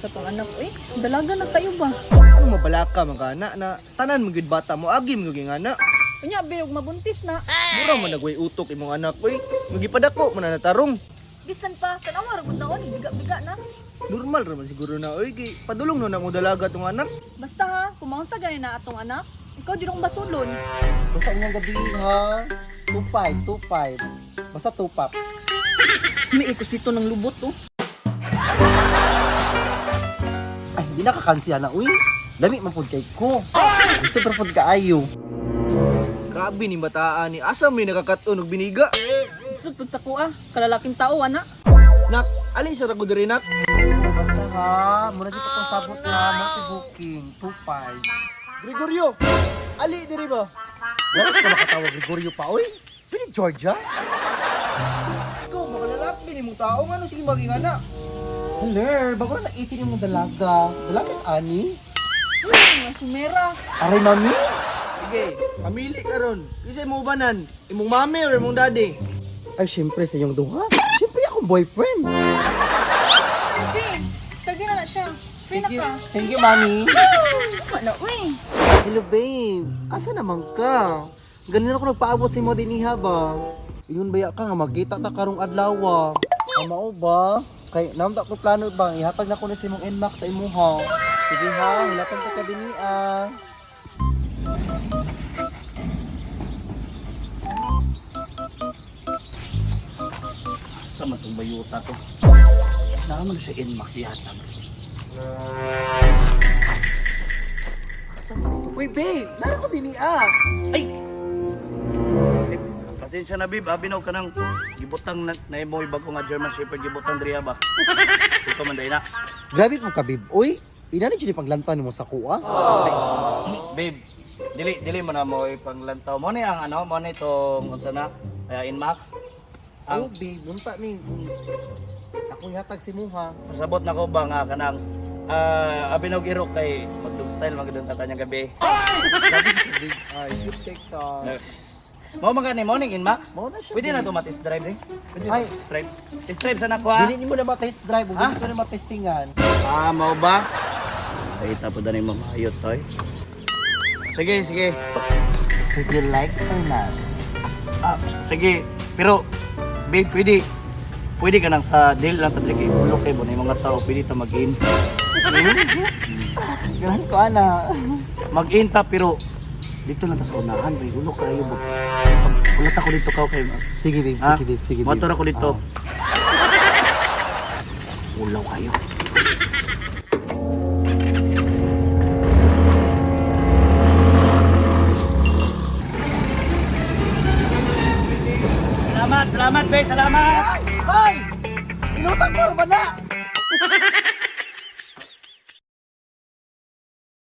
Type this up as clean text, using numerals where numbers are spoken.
sa tong anak. Dalaga na kayo ba? Ano mabalaka mga anak na tanan magid bata mo agi mo ging anak. Unya, be, ug mabuntis na. Mura man nagway utok imong anak oy. Magipadako man na natarong. Bisan pa, tanawa ra gud naon, biga-biga na. Normal ra man siguro na oy kay padulong no na mo dalaga tong anak. Basta ha, kumaon sa gani na atong anak. Ikaw jud ang basulon. Basta inyong gabi ha. 2-5. Basta 2 pops. May ikusito ng lubot oh. Ay, hindi nakakansiya na, uy. Lami man pud kay ko. Super pud kaayo. Grabe ni bataan ni asa may nakakaton og biniga. Supod sa kuha, kalalaking tao ana. Nak, alin sa rago diri nak? Basta ha. Muna dito kong sabot na multi-booking. 2-5. Gregorio, ali diri ba? Dapat ko makatawa Gregorio pa, uy. Pili Georgia? Ikaw baka lalaki ni mong tao ngano sige maging anak. Hello, bago na 18 yung dalaga. Dalaga ani? Mga sumera. Aray, mami? Sige, pamili ka ron. Kisay mo ubanan, imong mami or imong daddy? Ay, syempre sa iyong duha. Syempre akong boyfriend. Hindi, sige na siya. Free na ka. Thank you, mami. Ano, uy. Hello, babe. Asa naman ka? Ganun ako nagpaabot sa mo diniha ba? Iyon baya ka nga magkita ta karong adlaw. Mao ba? Kay namda ko plano bang ihatag na ko na sa imong NMAX sa imuha. Sige ha, hilatag ta ka dinhi ah. Sa matong bayuta to. Naman siya NMAX yatag. Uy, babe, nara ko dinhi ah. Ay! Pasensya na bib, abinaw ka ng gibutang na imoy bago nga German Shepherd gibutang driya ba? Ikaw man na. Grabe mo ka, babe. Uy, inani dyan paglantan mo sa kuha. Babe, dili mo na mo ipanglantaw. Mo ni ang ano, mo ni itong unsa na NMAX. Oh, babe, munta ni. Ako ihatag si Muha. Pasabot na ko ba nga kanang abinaw giro kay magdug style magdung tatanya gabi. Grabe ka, babe. Ay, shoot cake ka. Mo mga ni morning NMAX. Mao na siya, Pwede na babe. to ma-test drive eh. Pwede Ay. test drive. Test drive sana ko ha. Dili mo na ma-test drive, Ha? hindi ko na ma-testingan. Mau ba? Ay tapo na ni mamayot toy. Sige, sige. Would you like or not? Sige. Pero babe, pwede ka nang sa deal lang tatli kay ulo kay mo mga tao pwede ta mag-in. Ganahan ko, ana. Mag-in ta pero dito lang ta sa unahan, bay ulo kayo ba. Ulat ako dito kaw kay Sige, babe. Ha? Sige, babe. Sige, babe. Motor ako dito. Ulaw kayo. Salamat, babe, salamat. Ay! Inutang mo ba na?